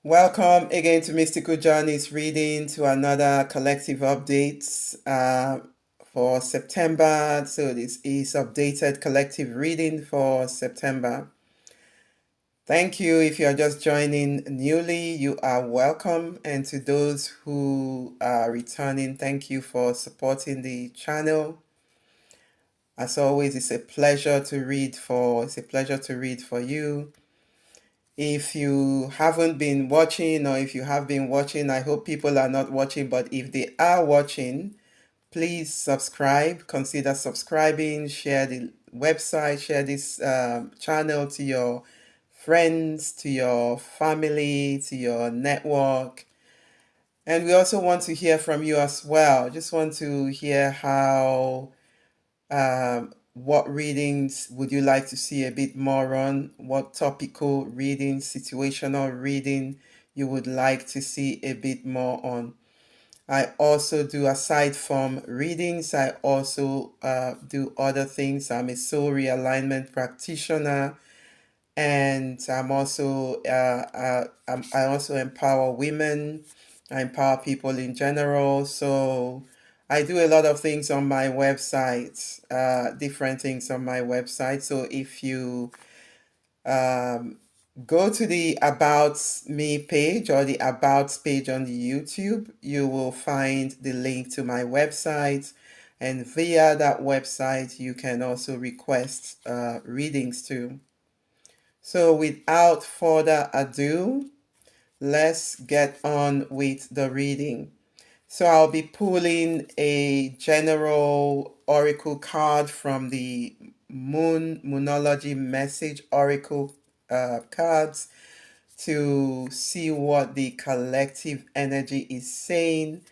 Welcome again to Mystical Journeys reading to another collective updates for September. So this is updated collective reading for September. Thank you. If you are just joining newly, you are welcome. And to those who are returning, thank you for supporting the channel. As always, it's a pleasure to read for you. If you haven't been watching, or if you have been watching, I hope people are not watching, but if they are watching, please subscribe, consider subscribing, share the website, share this channel to your friends, to your family, to your network. And we also want to hear from you as well. Just want to hear what readings would you like to see a bit more on? What topical reading, situational reading you would like to see a bit more on? I also do, aside from readings, I also do other things. I'm a soul realignment practitioner, and I also empower women. I empower people in general. So I do a lot of things on my website, different things on my website. So if you um, go to the About Me page or the About page on the YouTube, you will find the link to my website. And via that website, you can also request readings too. So without further ado, let's get on with the reading. So I'll be pulling a general oracle card from the Moonology Message Oracle cards to see what the collective energy is saying.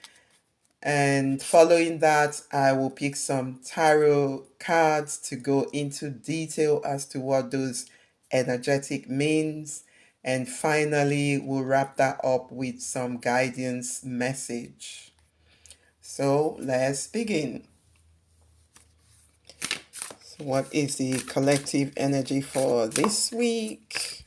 And following that, I will pick some tarot cards to go into detail as to what those energetic means. And finally, we'll wrap that up with some guidance message. So let's begin. So what is the collective energy for this week?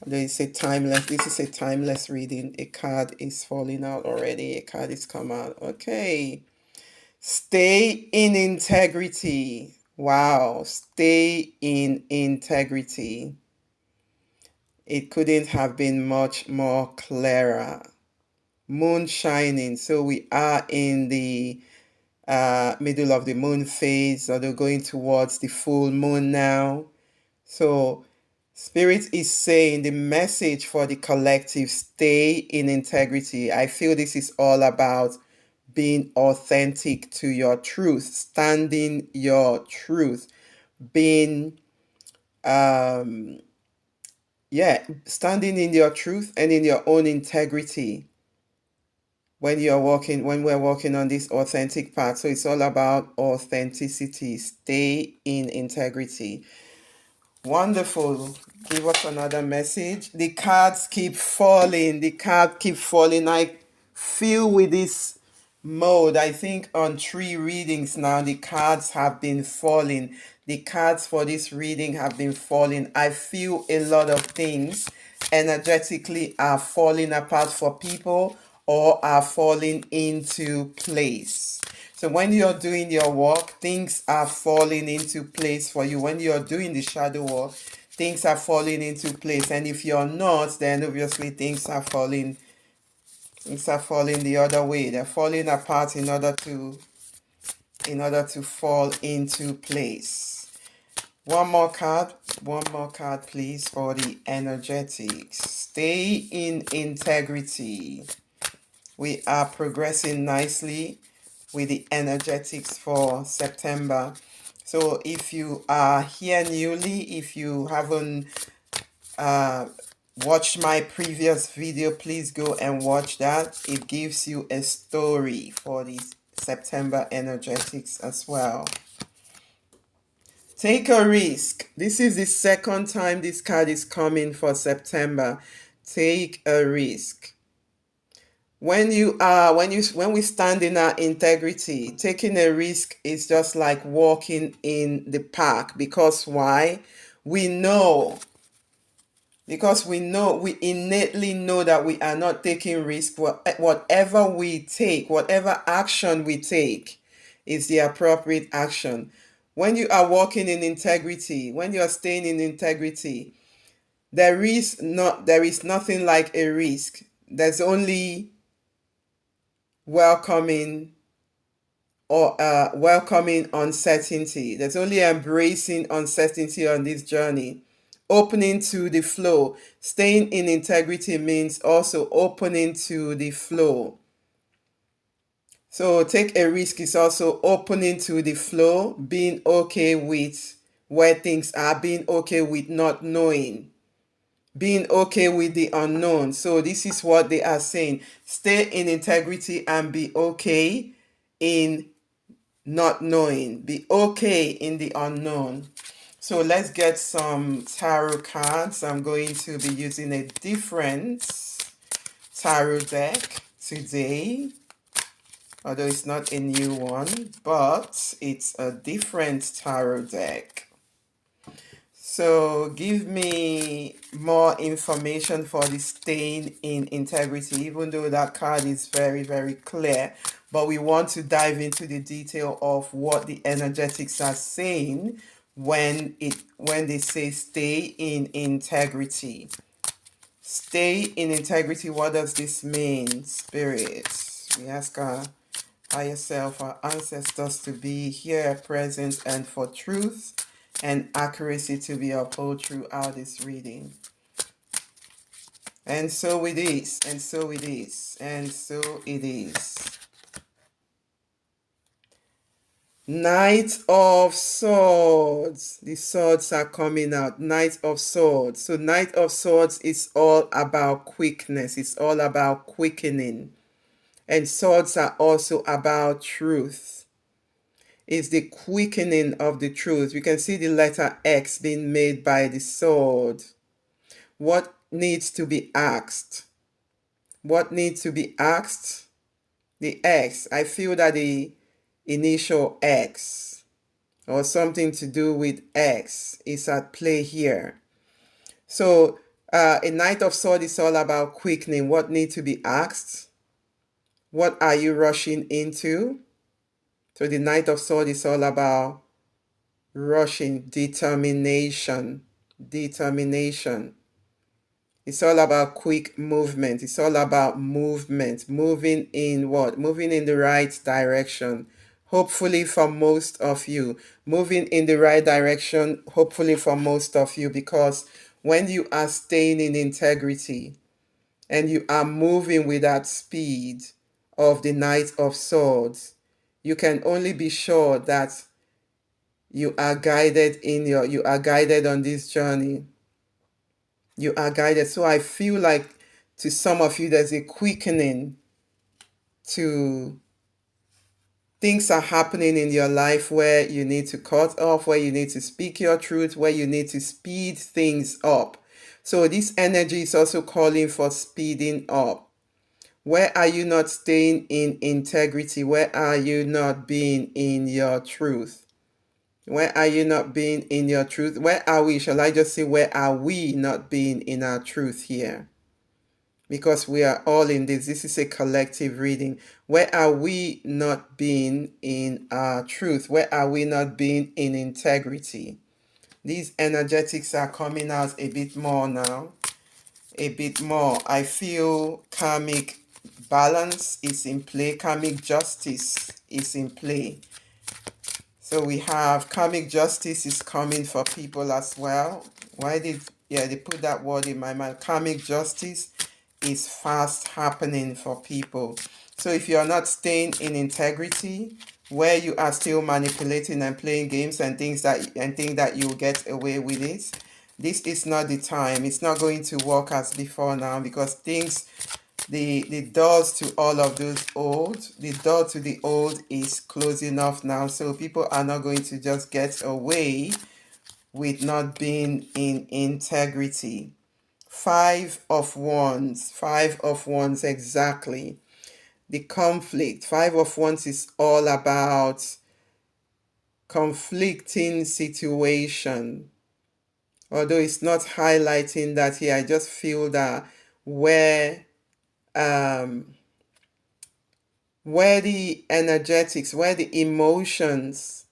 This is a timeless reading. A card is falling out already. A card is come out. Okay. Stay in integrity. Wow. Stay in integrity. It couldn't have been much more clearer. Moon shining. So we are in the middle of the moon phase, or they're going towards the full moon now. So Spirit is saying the message for the collective: stay in integrity. I feel this is all about being authentic to your truth, standing your truth, being standing in your truth and in your own integrity when we're walking on this authentic path. So it's all about authenticity. Stay in integrity. Wonderful. Give us another message. The cards keep falling. The card keep falling. I feel with this mode, I think on 3 readings now, the cards have been falling. The cards for this reading have been falling. I feel a lot of things energetically are falling apart for people or are falling into place. So when you're doing your work, things are falling into place for you. When you're doing the shadow work, things are falling into place. And if you're not, then obviously things are falling the other way. They're falling apart in order to fall into place. One more card, please, for the energetics. Stay in integrity. We are progressing nicely with the energetics for September. So if you are here newly, if you haven't watched my previous video, please go and watch that. It gives you a story for the September energetics as well. Take a risk. This is the second time this card is coming for September. Take a risk. When we stand in our integrity, taking a risk is just like walking in the park. Because why? We know because we innately know that we are not taking risk. Whatever we take, whatever action we take is the appropriate action. When you are walking in integrity, when you are staying in integrity, there is nothing like a risk. There's only welcoming or welcoming uncertainty. There's only embracing uncertainty on this journey, opening to the flow. Staying in integrity means also opening to the flow. So take a risk is also opening to the flow, being okay with where things are, being okay with not knowing, being okay with the unknown. So this is what they are saying. Stay in integrity and be okay in not knowing. Be okay in the unknown. So let's get some tarot cards. I'm going to be using a different tarot deck today, although it's not a new one, but it's a different tarot deck. So give me more information for the staying in integrity, even though that card is very, very clear. But we want to dive into the detail of what the energetics are saying when they say stay in integrity. Stay in integrity. What does this mean, spirits? We ask our higher self, our ancestors, to be here, present, and for truth and accuracy to be upheld throughout this reading. And so it is, and so it is, and so it is. Knight of Swords. The swords are coming out. Knight of Swords. So Knight of Swords is all about quickness. It's all about quickening. And swords are also about truth. Is the quickening of the truth. You can see the letter X being made by the sword. What needs to be asked? What needs to be asked? The X. I feel that the initial X or something to do with X is at play here. So a Knight of Swords is all about quickening. What needs to be asked? What are you rushing into? So the Knight of Swords is all about rushing, determination. It's all about quick movement. It's all about movement. Moving in what? Moving in the right direction. Hopefully for most of you. Moving in the right direction, hopefully for most of you, because when you are staying in integrity and you are moving with that speed of the Knight of Swords, you can only be sure that you are guided on this journey. You are guided. So I feel like to some of you there's a quickening to things are happening in your life where you need to cut off, where you need to speak your truth, where you need to speed things up. So this energy is also calling for speeding up. Where are you not staying in integrity? Where are you not being in your truth? Where are you not being in your truth? Where are we? Shall I just say, where are we not being in our truth here? Because we are all in this. This is a collective reading. Where are we not being in our truth? Where are we not being in integrity? These energetics are coming out a bit more now. A bit more. I feel karmic balance is in play. Karmic justice is in play. So we have karmic justice is coming for people as well. They put that word in my mind. Karmic justice is fast happening for people. So if you are not staying in integrity, where you are still manipulating and playing games and think that you'll get away with it, this is not the time. It's not going to work as before now, because the doors to all of the door to the old is closing off now. So people are not going to just get away with not being in integrity. Five of Wands, exactly. The conflict. Five of Wands is all about conflicting situation. Although it's not highlighting that here, I just feel that where um where the energetics, where the emotions,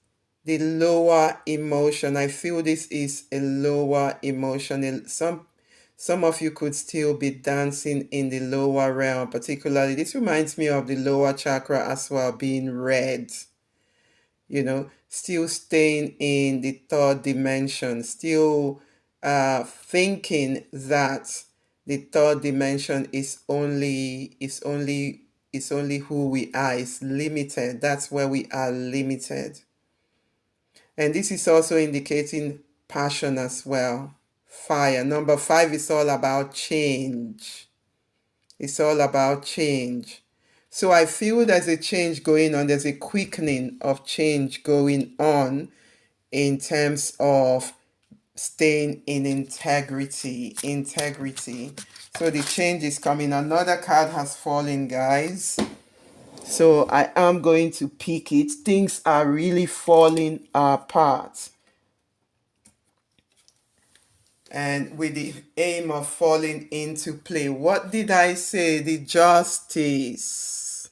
the lower emotion, I feel this is a lower emotion. Some of you could still be dancing in the lower realm. Particularly this reminds me of the lower chakra as well, being red, still staying in the third dimension, still thinking that the third dimension is only who we are, is limited. That's where we are limited. And this is also indicating passion as well. Fire. Number 5 is all about change. It's all about change. So I feel there's a change going on. There's a quickening of change going on in terms of staying in integrity. Integrity. So the change is coming. Another card has fallen, guys. So I am going to pick it. Things are really falling apart. And with the aim of falling into play. What did I say? The justice.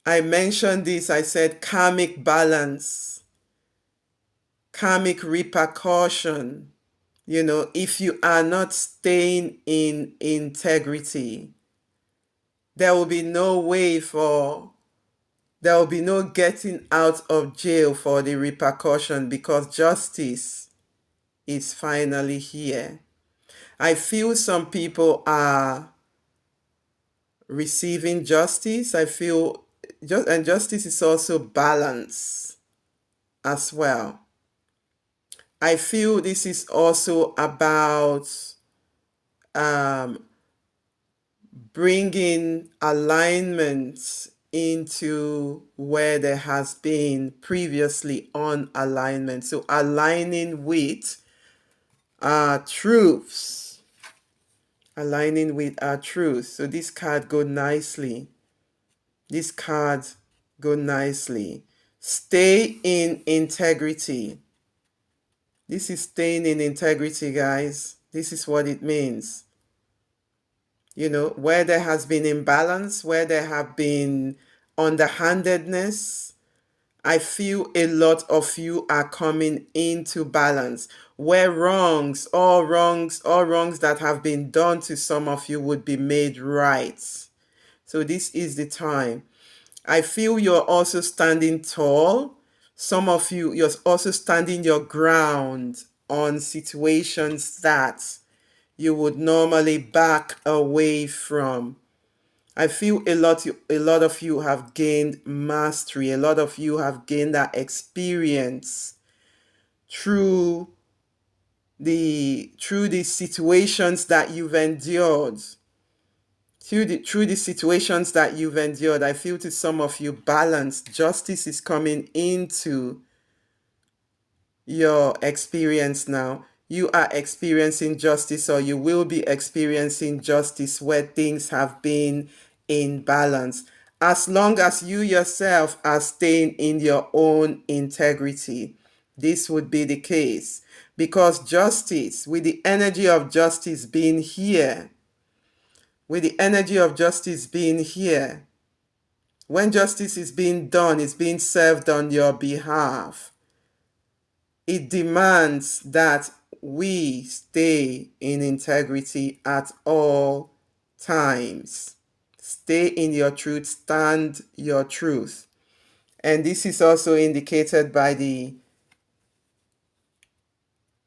I mentioned this. I said karmic balance, karmic repercussion. If you are not staying in integrity, there will be no way for, there will be no getting out of jail for the repercussion, because justice is finally here. I feel some people are receiving justice. I feel and justice is also balance as well. I feel this is also about um, bringing alignment into where there has been previously unalignment. So aligning with our truths. Aligning with our truths. So this card go nicely. This card go nicely. Stay in integrity. This is staying in integrity, guys. This is what it means. Where there has been imbalance, where there have been underhandedness, I feel a lot of you are coming into balance. Where all wrongs that have been done to some of you would be made right. So this is the time. I feel you're also standing tall. Some of you, you're also standing your ground on situations that you would normally back away from. I feel a lot of you have gained mastery. A lot of you have gained that experience through the situations that you've endured. Through the situations that you've endured, I feel to some of you balance, justice is coming into your experience now. You are experiencing justice, or you will be experiencing justice where things have been in balance. As long as you yourself are staying in your own integrity, this would be the case. Because justice, with the energy of justice being here, when justice is being done, it's being served on your behalf. It demands that we stay in integrity at all times. Stay in your truth, stand your truth. And this is also indicated by the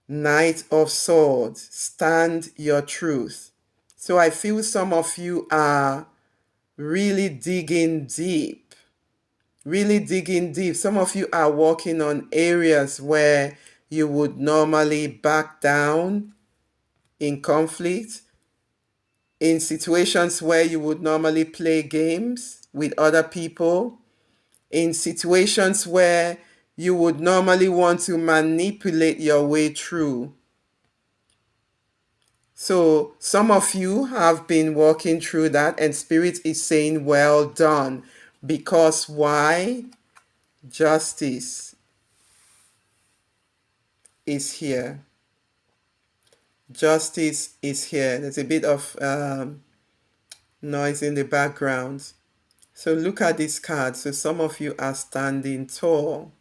Knight of Swords. Stand your truth. So I feel some of you are really digging deep. Really digging deep. Some of you are working on areas where you would normally back down in conflict, in situations where you would normally play games with other people, in situations where you would normally want to manipulate your way through. So some of you have been working through that, and Spirit is saying, well done. Because why? Justice is here. Justice is here. There's a bit of noise in the background. So look at this card. So some of you are standing tall.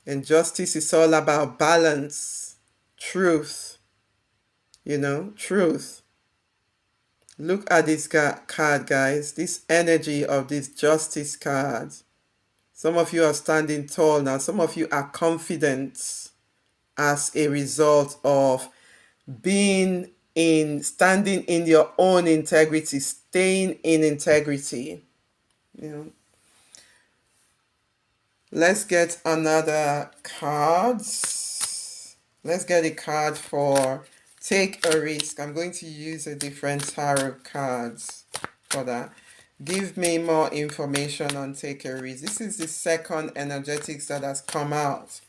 And justice is all about balance, truth, truth. Look at this card, guys. This energy of this justice card. Some of you are standing tall now. Some of you are confident as a result of standing in your own integrity, staying in integrity. Let's get another card. Let's get a card for take a risk. I'm going to use a different tarot cards for that. Give me more information on take a risk. This is the second energetics that has come out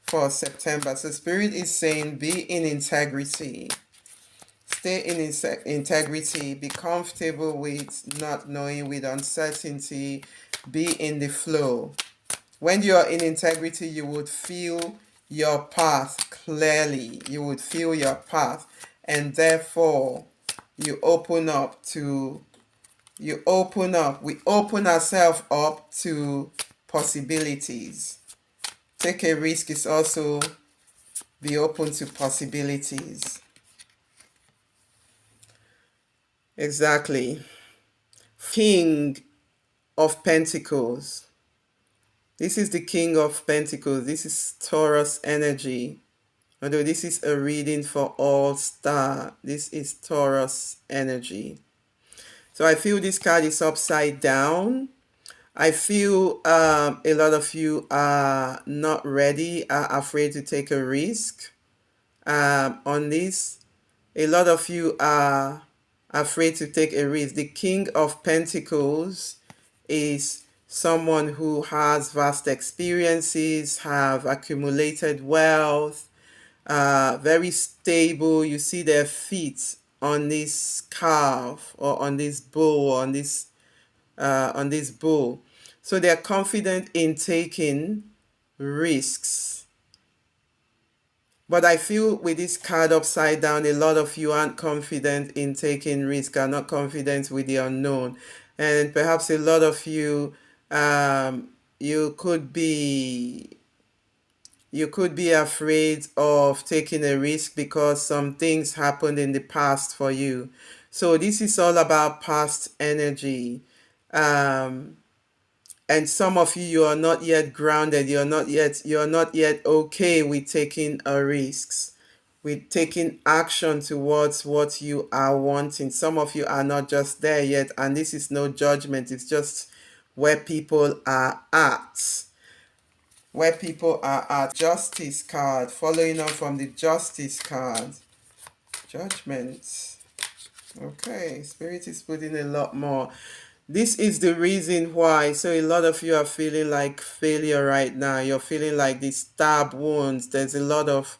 for September. So Spirit is saying be in integrity. Stay in integrity. Be comfortable with not knowing, with uncertainty. Be in the flow. When you are in integrity, you would feel your path clearly. You would feel your path. And therefore, we open ourselves up to possibilities. Take a risk is also be open to possibilities. Exactly. King of Pentacles. This is the King of Pentacles. This is Taurus energy. Although this is a reading for all star, this is Taurus energy. So I feel this card is upside down. I feel a lot of you are not ready, are afraid to take a risk on this. A lot of you are afraid to take a risk. The King of Pentacles is someone who has vast experiences, have accumulated wealth, very stable. You see their feet on this scarf or on this bow, on this bull. So they're confident in taking risks. But I feel with this card upside down, a lot of you aren't confident in taking risk, are not confident with the unknown. And perhaps a lot of you, you could be afraid of taking a risk because some things happened in the past for you. So this is all about past energy. And some of you are not yet grounded. You're not yet okay with taking a risks, with taking action towards what you are wanting. Some of you are not just there yet, and this is no judgment. It's just where people are at. Where people are at. Justice card, following on from the justice card. Judgment. Okay, Spirit is putting a lot more. This is the reason why. So a lot of you are feeling like failure right now. You're feeling like these stab wounds. There's a lot of,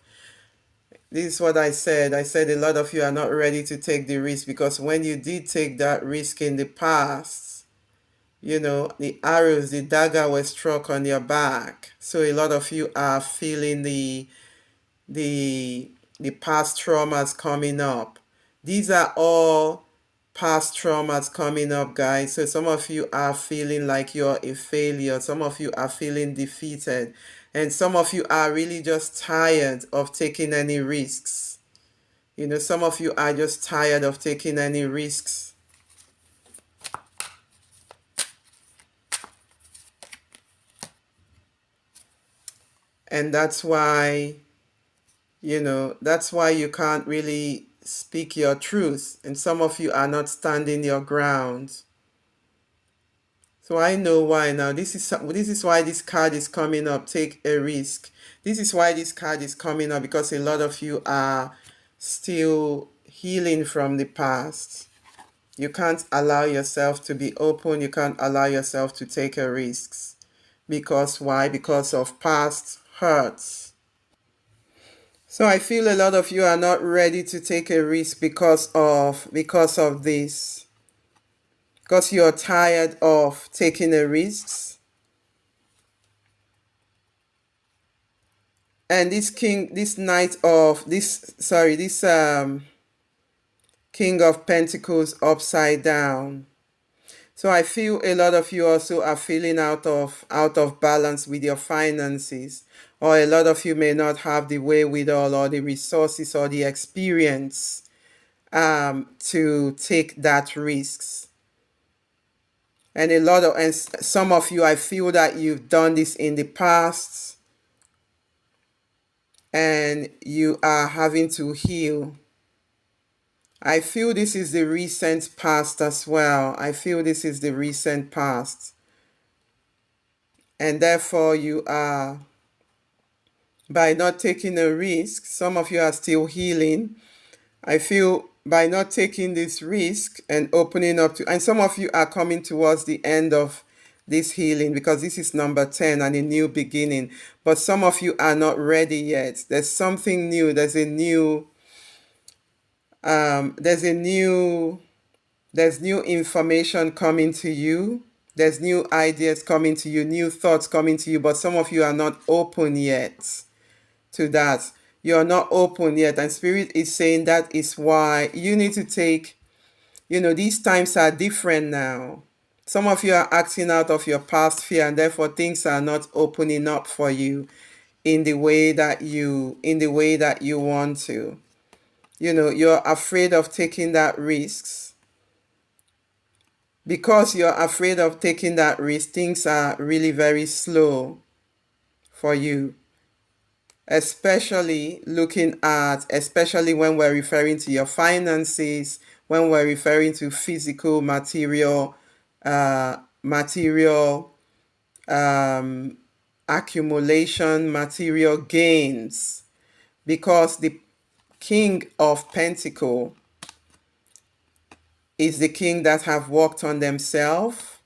this is what I said. I said a lot of you are not ready to take the risk because when you did take that risk in the past, the arrows, the dagger was struck on your back. So a lot of you are feeling the past traumas coming up. These are all past traumas coming up, guys. So some of you are feeling like you're a failure. Some of you are feeling defeated. And some of you are really just tired of taking any risks. Some of you are just tired of taking any risks. And that's why, that's why you can't really speak your truth. And some of you are not standing your ground. So I know why now. This is why this card is coming up. Take a risk. This is why this card is coming up, because a lot of you are still healing from the past. You can't allow yourself to be open. You can't allow yourself to take a risks. Because why? Because of past hurts. So I feel a lot of you are not ready to take a risk because of this. Because you're tired of taking the risks. And this king, this knight of this, sorry, this king of pentacles upside down. So I feel a lot of you also are feeling out of balance with your finances, or a lot of you may not have the wherewithal or the resources or the experience to take that risks. And some of you, I feel that you've done this in the past and you are having to heal. I feel this is the recent past as well. I feel this is the recent past. And therefore, you are, by not taking a risk, some of you are still healing. I feel by not taking this risk and opening up to, and some of you are coming towards the end of this healing because this is number 10 and a new beginning. But some of you are not ready yet. There's something new. There's new information coming to you. There's new ideas coming to you, new thoughts coming to you, but some of you are not open yet to that. You're not open yet. And Spirit is saying that is why you need to take, these times are different now. Some of you are acting out of your past fear, and therefore things are not opening up for you in the way that you want to. You're afraid of taking that risks. Because you're afraid of taking that risk, things are really very slow for you. Especially when we're referring to your finances, when we're referring to physical material accumulation, material gains, because the King of Pentacle is the king that have worked on themselves.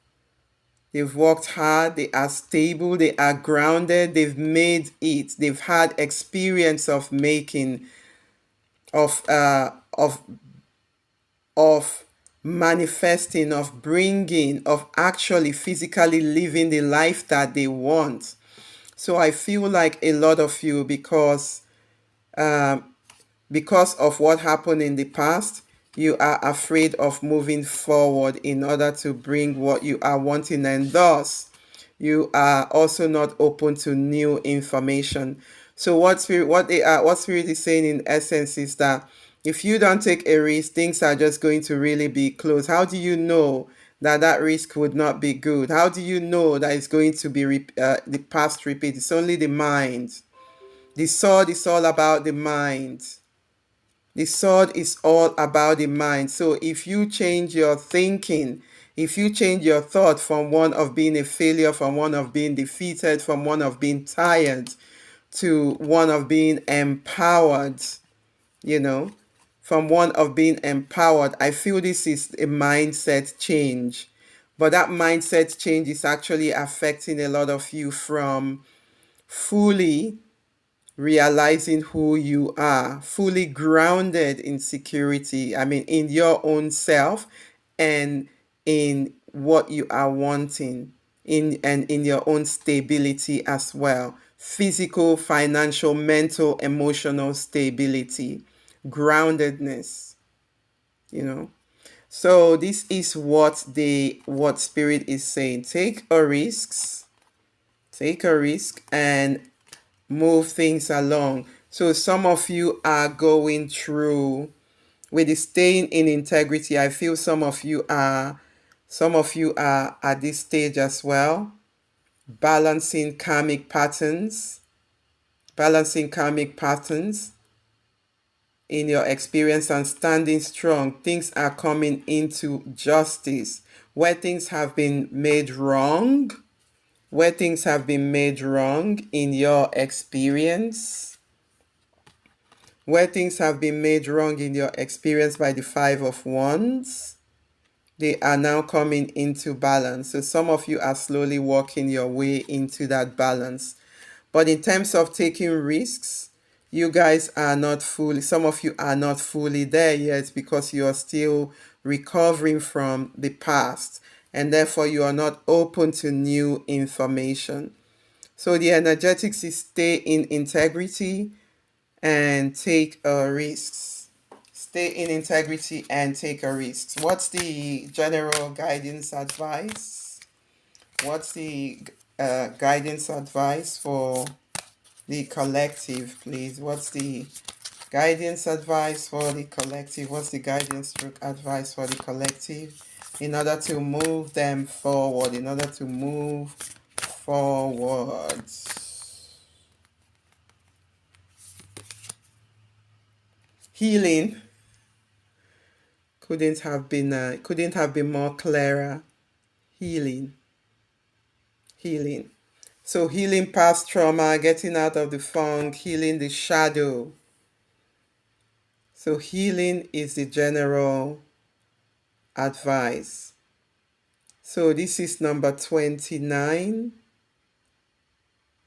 They've worked hard, they are stable, they are grounded, they've made it, they've had experience of making, of manifesting, of bringing, of actually physically living the life that they want. So I feel like a lot of you, because of what happened in the past, you are afraid of moving forward in order to bring what you are wanting, and thus you are also not open to new information. So what spirit is saying in essence is that if you don't take a risk, things are just going to really be closed. How do you know that risk would not be good? How do you know that it's going to be the past repeat? It's only the mind. The sword is all about the mind. The sword is all about the mind. So if you change your thinking, if you change your thought from one of being a failure, from one of being defeated, from one of being tired, to one of being empowered, you know, from one of being empowered, I feel this is a mindset change. But that mindset change is actually affecting a lot of you from fully realizing who you are, fully grounded in security, I mean, in your own self and in what you are wanting, in your own stability as well. Physical, financial, mental, emotional stability, groundedness, you know. So this is what spirit is saying. Take a risk and move things along. So some of you are going through with the staying in integrity. I feel some of you are at this stage as well, balancing karmic patterns in your experience and standing strong. Things are coming into justice where things have been made wrong, in your experience, where things have been made wrong in your experience by the Five of Wands, they are now coming into balance. So some of you are slowly working your way into that balance. But in terms of taking risks, you guys are not fully, some of you are not fully there yet because you are still recovering from the past, and therefore you are not open to new information. So the energetics is stay in integrity and take a risks. Stay in integrity and take a risk. What's the general guidance advice? What's the guidance advice for the collective, please? What's the guidance advice for the collective? What's the guidance advice for the collective in order to move them forward? In order to move forward. Healing couldn't have been more clearer. Healing, healing. So healing past trauma, getting out of the funk, healing the shadow. So healing is the general advice. So this is number 29.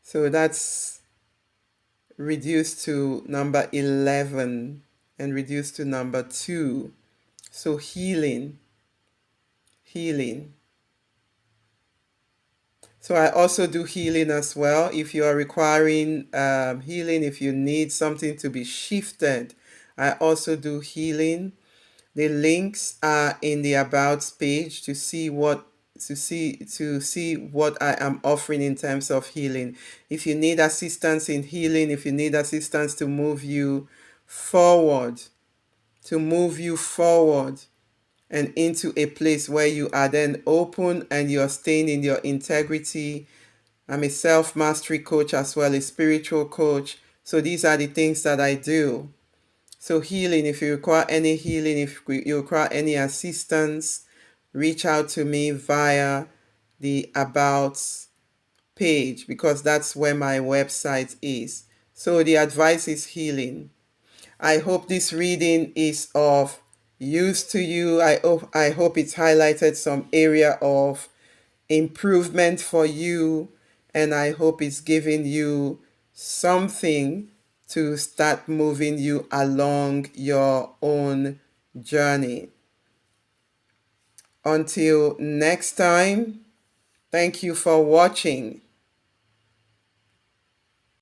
So that's reduced to number 11 and reduced to number 2. So healing, healing. So I also do healing as well. If you are requiring healing, if you need something to be shifted, I also do healing. The links are in the about page to see what I am offering in terms of healing. If you need assistance in healing, if you need assistance to move you forward, and into a place where you are then open and you're staying in your integrity. I'm a self-mastery coach as well, a spiritual coach. So these are the things that I do. So healing, if you require any healing, if you require any assistance, reach out to me via the About page because that's where my website is. So the advice is healing. I hope this reading is of use to you. I hope it's highlighted some area of improvement for you, and I hope it's giving you something to start moving you along your own journey. Until next time, thank you for watching.